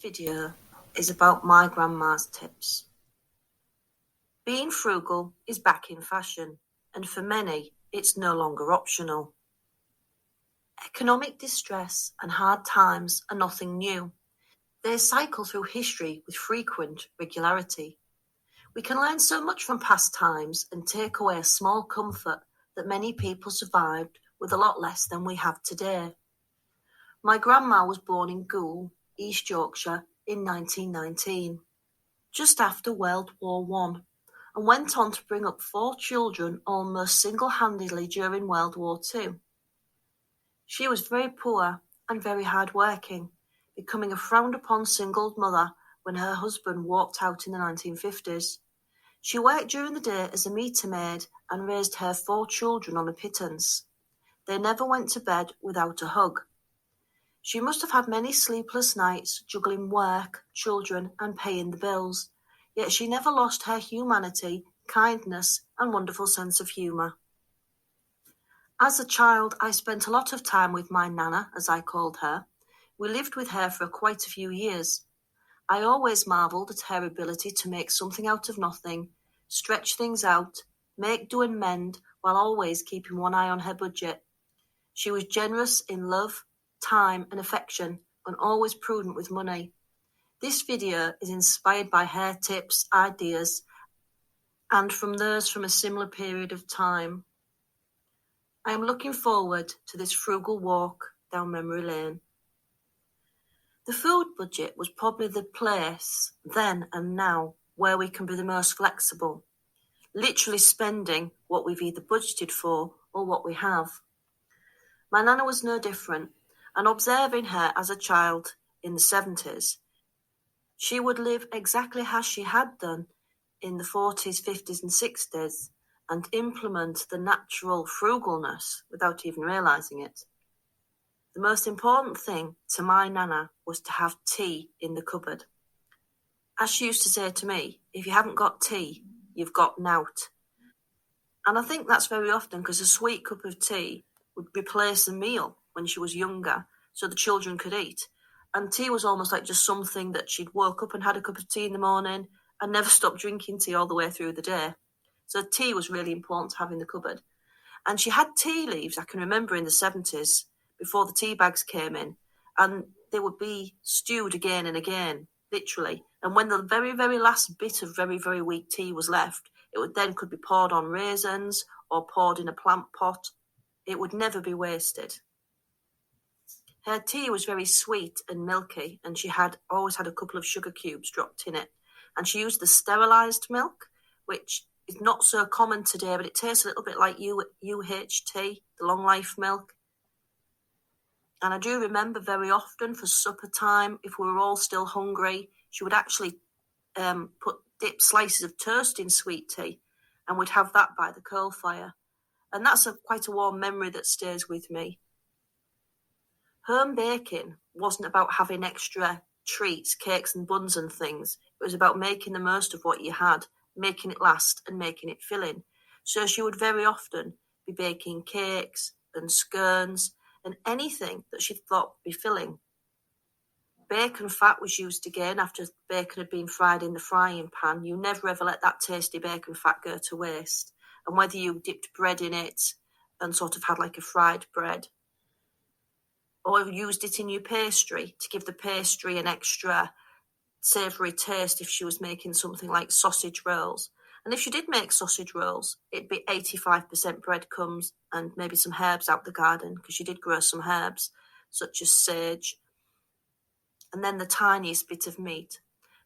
video is about my grandma's tips. Being frugal is back in fashion, and for many, it's no longer optional. Economic distress and hard times are nothing new. They cycle through history with frequent regularity. We can learn so much from past times and take away a small comfort that many people survived with a lot less than we have today. My grandma was born in Goole, East Yorkshire, in 1919, just after World War I, and went on to bring up 4 children almost single-handedly during World War II. She was very poor and very hard-working, becoming a frowned-upon single mother when her husband walked out in the 1950s. She worked during the day as a meter maid and raised her 4 children on a pittance. They never went to bed without a hug. She must have had many sleepless nights juggling work, children, and paying the bills, yet she never lost her humanity, kindness, and wonderful sense of humour. As a child, I spent a lot of time with my Nana, as I called her. We lived with her for quite a few years. I always marvelled at her ability to make something out of nothing, stretch things out, make do and mend, while always keeping one eye on her budget. She was generous in love, time and affection, and always prudent with money. This video is inspired by her tips, ideas, and from those from a similar period of time. I am looking forward to this frugal walk down memory lane. The food budget was probably the place, then and now, where we can be the most flexible, literally spending what we've either budgeted for or what we have. My Nana was no different, and observing her as a child in the 70s, she would live exactly as she had done in the 40s, 50s and 60s and implement the natural frugalness without even realising it. The most important thing to my Nana was to have tea in the cupboard. As she used to say to me, if you haven't got tea, you've got nout. And I think that's very often because a sweet cup of tea would replace a meal when she was younger so the children could eat. And tea was almost like just something that she'd woke up and had a cup of tea in the morning and never stopped drinking tea all the way through the day. So tea was really important to have in the cupboard. And she had tea leaves, I can remember in the 70s, before the tea bags came in, and they would be stewed again and again, literally. And when the very, very last bit of very, very weak tea was left, it would then could be poured on raisins or poured in a plant pot. It would never be wasted. Her tea was very sweet and milky, and she had always had a couple of sugar cubes dropped in it. And she used the sterilised milk, which is not so common today, but it tastes a little bit like UHT, the long life milk. And I do remember very often for supper time, if we were all still hungry, she would actually dip slices of toast in sweet tea, and we'd have that by the coal fire. And that's quite a warm memory that stays with me. Home baking wasn't about having extra treats, cakes and buns and things. It was about making the most of what you had, making it last and making it filling. So she would very often be baking cakes and scones and anything that she thought would be filling. Bacon fat was used again after bacon had been fried in the frying pan. You never ever let that tasty bacon fat go to waste. And whether you dipped bread in it and sort of had like a fried bread, or used it in your pastry to give the pastry an extra savoury taste if she was making something like sausage rolls. And if she did make sausage rolls, it'd be 85% breadcrumbs and maybe some herbs out the garden, because she did grow some herbs, such as sage, and then the tiniest bit of meat.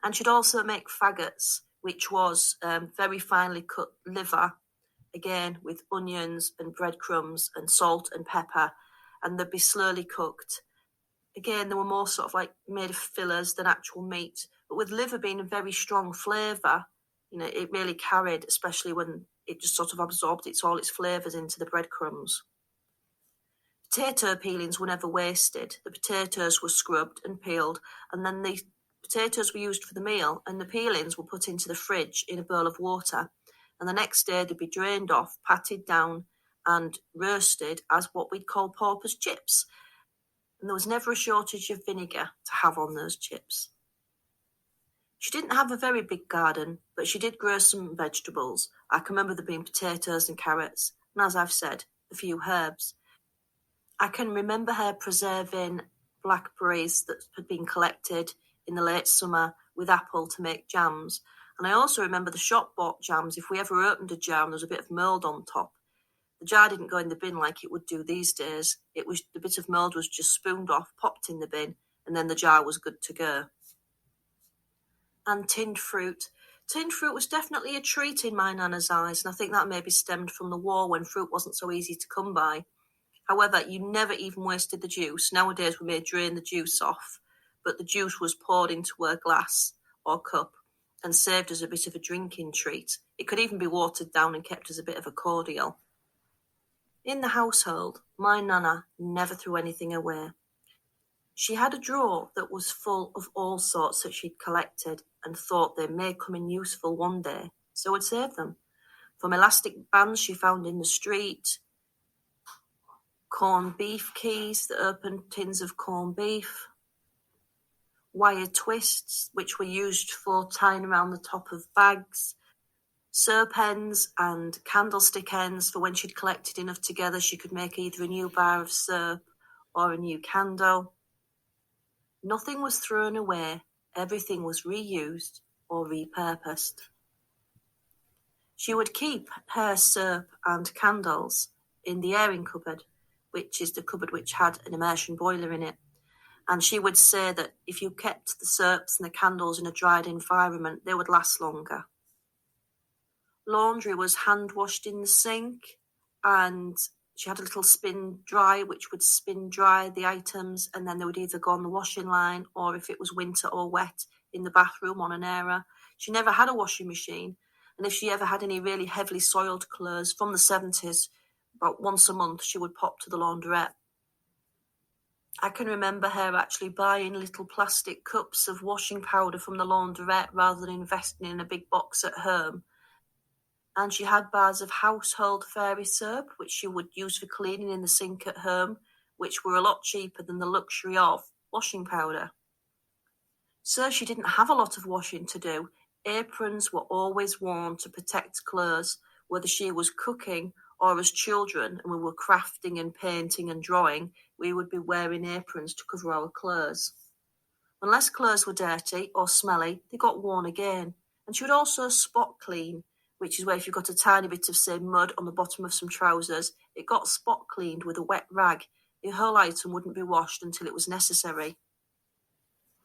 And she'd also make faggots, which was very finely cut liver, again with onions and breadcrumbs and salt and pepper, and they'd be slowly cooked. Again, they were more sort of like made of fillers than actual meat, but with liver being a very strong flavour, it really carried, especially when it just sort of absorbed all its flavours into the breadcrumbs. Potato peelings were never wasted. The potatoes were scrubbed and peeled, and then the potatoes were used for the meal, and the peelings were put into the fridge in a bowl of water, and the next day they'd be drained off, patted down, and roasted as what we'd call paupers chips. And there was never a shortage of vinegar to have on those chips. She didn't have a very big garden, but she did grow some vegetables. I can remember there being potatoes and carrots, and as I've said, a few herbs. I can remember her preserving blackberries that had been collected in the late summer with apple to make jams. And I also remember the shop-bought jams. If we ever opened a jar and there was a bit of mould on top, the jar didn't go in the bin like it would do these days. The bit of mould was just spooned off, popped in the bin, and then the jar was good to go. And tinned fruit. Tinned fruit was definitely a treat in my nana's eyes, and I think that maybe stemmed from the war when fruit wasn't so easy to come by. However, you never even wasted the juice. Nowadays we may drain the juice off, but the juice was poured into a glass or cup and served as a bit of a drinking treat. It could even be watered down and kept as a bit of a cordial. In the household, my nana never threw anything away. She had a drawer that was full of all sorts that she'd collected and thought they may come in useful one day, so would save them. From elastic bands she found in the street, corned beef keys that opened tins of corned beef, wire twists which were used for tying around the top of bags, soap ends and candlestick ends for when she'd collected enough together she could make either a new bar of soap or a new candle. Nothing was thrown away, everything was reused or repurposed. She would keep her soap and candles in the airing cupboard, which is the cupboard which had an immersion boiler in it. And she would say that if you kept the soaps and the candles in a dried environment, they would last longer. Laundry was hand washed in the sink, and she had a little spin dry which would spin dry the items, and then they would either go on the washing line or, if it was winter or wet, in the bathroom on an airer. She never had a washing machine, and if she ever had any really heavily soiled clothes from the 70s, about once a month she would pop to the laundrette. I can remember her actually buying little plastic cups of washing powder from the laundrette rather than investing in a big box at home. And she had bars of household fairy soap, which she would use for cleaning in the sink at home, which were a lot cheaper than the luxury of washing powder. So she didn't have a lot of washing to do. Aprons were always worn to protect clothes, whether she was cooking or as children and we were crafting and painting and drawing, we would be wearing aprons to cover our clothes. Unless clothes were dirty or smelly, they got worn again. And she would also spot clean, which is where if you got a tiny bit of, say, mud on the bottom of some trousers, it got spot cleaned with a wet rag. The whole item wouldn't be washed until it was necessary.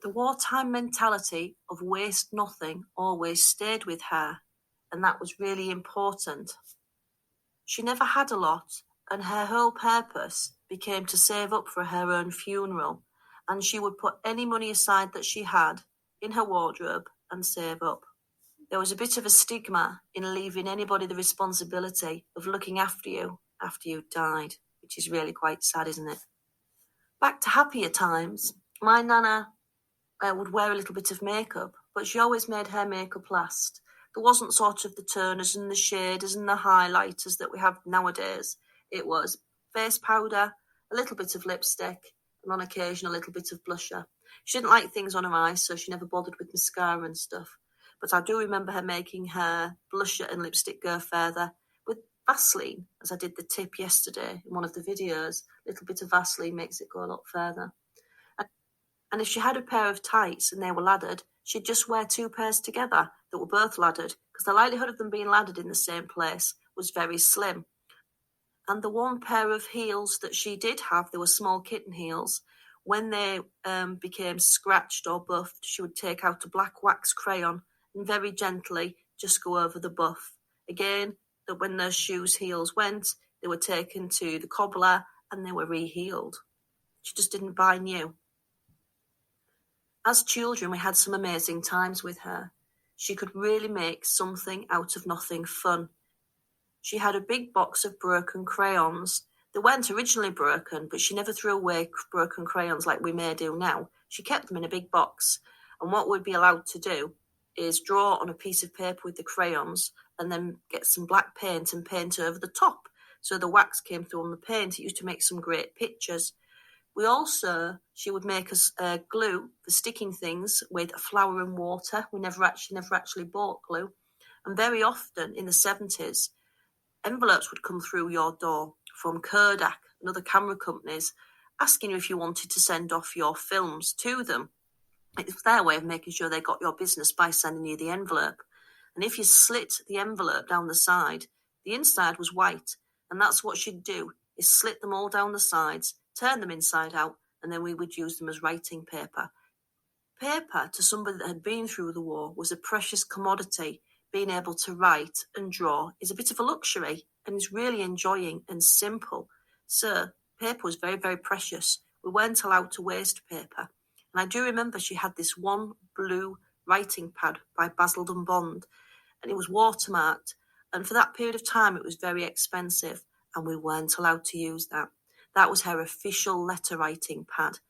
The wartime mentality of waste nothing always stayed with her, and that was really important. She never had a lot, and her whole purpose became to save up for her own funeral, and she would put any money aside that she had in her wardrobe and save up. There was a bit of a stigma in leaving anybody the responsibility of looking after you died, which is really quite sad, isn't it? Back to happier times, my nana would wear a little bit of makeup, but she always made her makeup last. There wasn't sort of the toners and the shaders and the highlighters that we have nowadays. It was face powder, a little bit of lipstick, and on occasion a little bit of blusher. She didn't like things on her eyes, so she never bothered with mascara and stuff. But I do remember her making her blusher and lipstick go further with Vaseline, as I did the tip yesterday in one of the videos. A little bit of Vaseline makes it go a lot further. And if she had a pair of tights and they were laddered, she'd just wear two pairs together that were both laddered, because the likelihood of them being laddered in the same place was very slim. And the one pair of heels that she did have, they were small kitten heels. When they became scratched or buffed, she would take out a black wax crayon and very gently just go over the buff. Again, that when those shoes' heels went, they were taken to the cobbler and they were re-heeled. She just didn't buy new. As children, we had some amazing times with her. She could really make something out of nothing fun. She had a big box of broken crayons. They weren't originally broken, but she never threw away broken crayons like we may do now. She kept them in a big box. And what we'd be allowed to do is draw on a piece of paper with the crayons and then get some black paint and paint over the top. So the wax came through on the paint. It used to make some great pictures. She would make us glue for sticking things with flour and water. We never actually bought glue. And very often in the 70s, envelopes would come through your door from Kodak and other camera companies asking you if you wanted to send off your films to them. It was their way of making sure they got your business by sending you the envelope. And if you slit the envelope down the side, the inside was white. And that's what she'd do, is slit them all down the sides, turn them inside out, and then we would use them as writing paper. Paper, to somebody that had been through the war, was a precious commodity. Being able to write and draw is a bit of a luxury and is really enjoying and simple. So paper was very, very precious. We weren't allowed to waste paper. And I do remember she had this one blue writing pad by Basildon Bond, and it was watermarked. And for that period of time, it was very expensive, and we weren't allowed to use that. That was her official letter writing pad.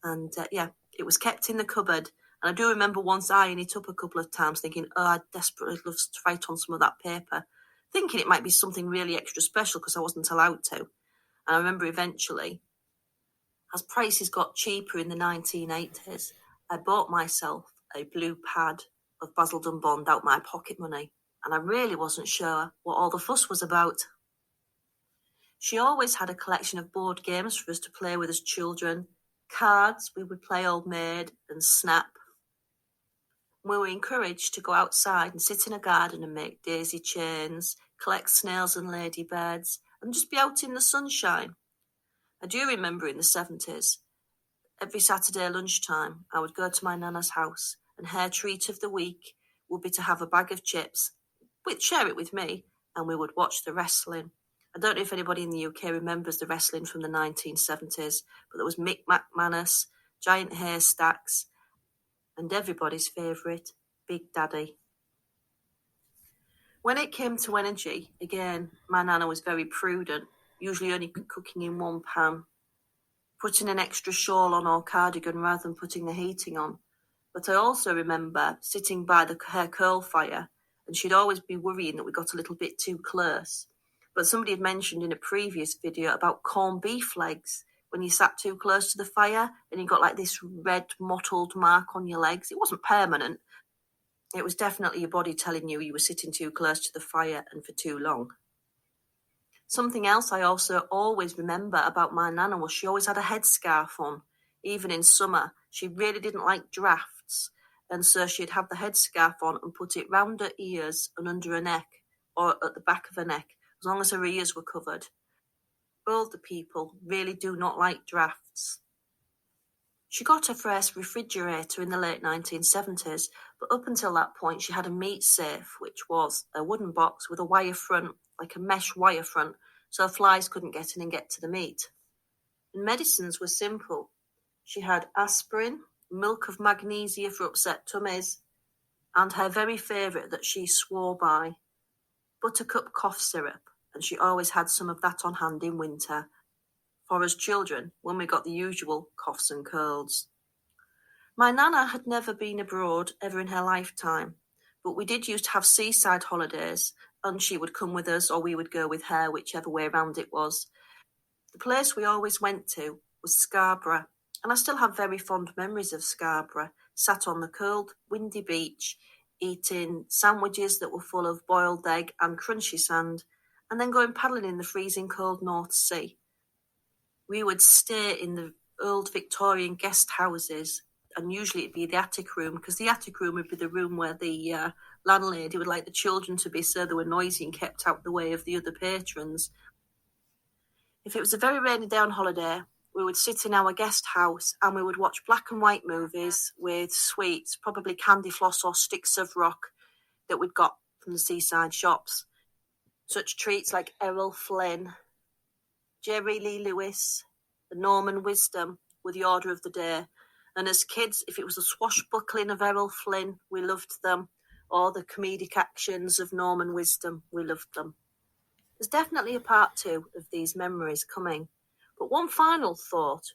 And it was kept in the cupboard. And I do remember once eyeing it up a couple of times, thinking, I'd desperately love to write on some of that paper, thinking it might be something really extra special because I wasn't allowed to. And I remember eventually, as prices got cheaper in the 1980s, I bought myself a blue pad of Basildon Bond out my pocket money, and I really wasn't sure what all the fuss was about. She always had a collection of board games for us to play with as children. Cards, we would play Old Maid and Snap. We were encouraged to go outside and sit in a garden and make daisy chains, collect snails and ladybirds, and just be out in the sunshine. I do remember in the 70s, every Saturday lunchtime, I would go to my nana's house, and her treat of the week would be to have a bag of chips, share it with me, and we would watch the wrestling. I don't know if anybody in the UK remembers the wrestling from the 1970s, but there was Mick McManus, Giant Haystacks, and everybody's favourite, Big Daddy. When it came to energy, again, my nana was very prudent, usually only cooking in one pan, putting an extra shawl on or cardigan rather than putting the heating on. But I also remember sitting by her coal fire, and she'd always be worrying that we got a little bit too close. But somebody had mentioned in a previous video about corned beef legs. When you sat too close to the fire and you got like this red mottled mark on your legs. It wasn't permanent. It was definitely your body telling you were sitting too close to the fire and for too long. Something else I also always remember about my nana was she always had a headscarf on. Even in summer, she really didn't like drafts. And so she'd have the headscarf on and put it round her ears and under her neck or at the back of her neck, as long as her ears were covered. Older people really do not like drafts. She got her first refrigerator in the late 1970s, but up until that point she had a meat safe, which was a wooden box with a wire front, like a mesh wire front, so flies couldn't get in and get to the meat. And medicines were simple. She had aspirin, milk of magnesia for upset tummies, and her very favourite that she swore by, buttercup cough syrup. And she always had some of that on hand in winter for us children when we got the usual coughs and colds. My nana had never been abroad ever in her lifetime, but we did used to have seaside holidays, and she would come with us or we would go with her, whichever way round it was. The place we always went to was Scarborough, and I still have very fond memories of Scarborough, sat on the cold, windy beach, eating sandwiches that were full of boiled egg and crunchy sand, and then going paddling in the freezing cold North Sea. We would stay in the old Victorian guest houses, and usually it'd be the attic room, because the attic room would be the room where the landlady would like the children to be, so they were noisy and kept out the way of the other patrons. If it was a very rainy day on holiday, we would sit in our guest house and we would watch black and white movies with sweets, probably candy floss or sticks of rock that we'd got from the seaside shops. Such treats like Errol Flynn, Jerry Lee Lewis, and Norman Wisdom were the order of the day. And as kids, if it was the swashbuckling of Errol Flynn, we loved them, or the comedic actions of Norman Wisdom, we loved them. There's definitely a part 2 of these memories coming. But one final thought.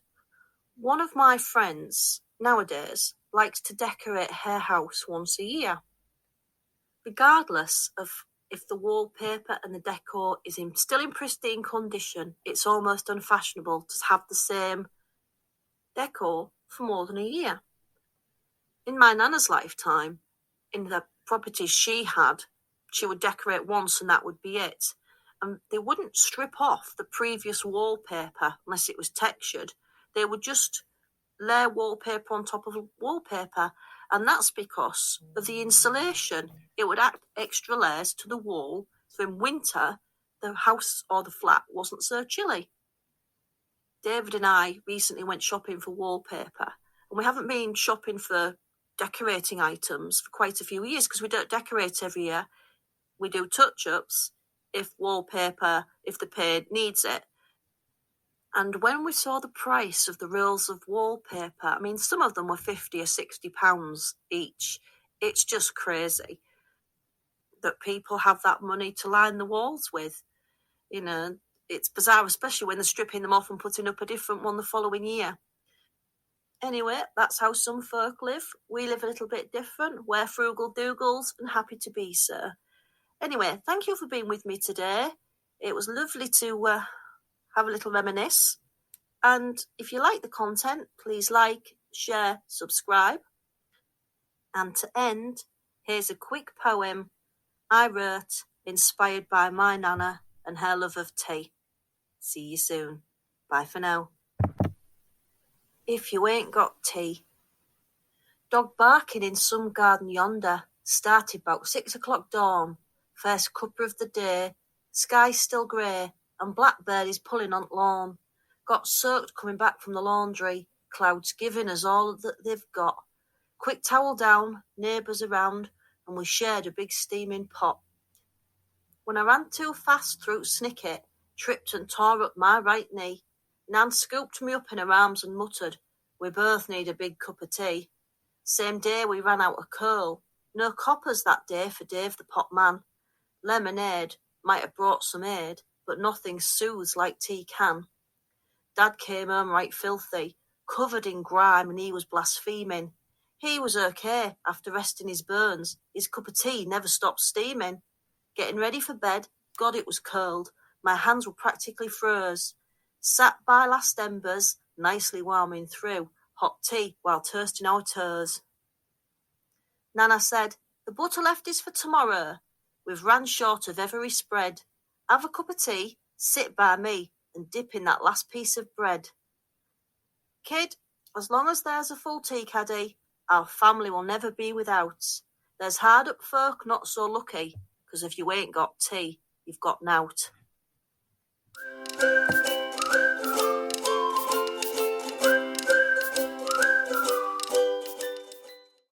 One of my friends nowadays likes to decorate her house once a year. Regardless of if the wallpaper and the decor is still in pristine condition, it's almost unfashionable to have the same decor for more than a year. In my nana's lifetime, in the properties she had, she would decorate once and that would be it. And they wouldn't strip off the previous wallpaper unless it was textured. They would just layer wallpaper on top of wallpaper, and that's because of the insulation. It would add extra layers to the wall, so in winter the house or the flat wasn't so chilly. David and I recently went shopping for wallpaper, and we haven't been shopping for decorating items for quite a few years because we don't decorate every year. We do touch-ups if the paint needs it. And when we saw the price of the rolls of wallpaper, I mean, some of them were £50 or £60 each. It's just crazy that people have that money to line the walls with. You know, it's bizarre, especially when they're stripping them off and putting up a different one the following year. Anyway, that's how some folk live. We live a little bit different. We're frugal dougals and happy to be so. Anyway, thank you for being with me today. It was lovely to have a little reminisce. And if you like the content, please like, share, subscribe. And to end, here's a quick poem I wrote, inspired by my nana and her love of tea. See you soon. Bye for now. If you ain't got tea. Dog barking in some garden yonder, started about 6 o'clock dawn. First cuppa of the day, sky still grey, and blackbird is pulling on lawn. Got soaked coming back from the laundry, clouds giving us all that they've got. Quick towel down, neighbours around, and we shared a big steaming pot. When I ran too fast through Snicket, tripped and tore up my right knee. Nan scooped me up in her arms and muttered, we both need a big cup of tea. Same day we ran out of coal. No coppers that day for Dave the pot man. Lemonade might have brought some aid, but nothing soothes like tea can. Dad came home right filthy, covered in grime, and he was blaspheming. He was okay after resting his burns. His cup of tea never stopped steaming. Getting ready for bed, God, it was cold. My hands were practically froze. Sat by last embers, nicely warming through hot tea while toasting our toes. Nana said, the butter left is for tomorrow. We've ran short of every spread. Have a cup of tea, sit by me, and dip in that last piece of bread. Kid, as long as there's a full tea caddy, our family will never be without. There's hard-up folk not so lucky, 'cause if you ain't got tea, you've got nowt.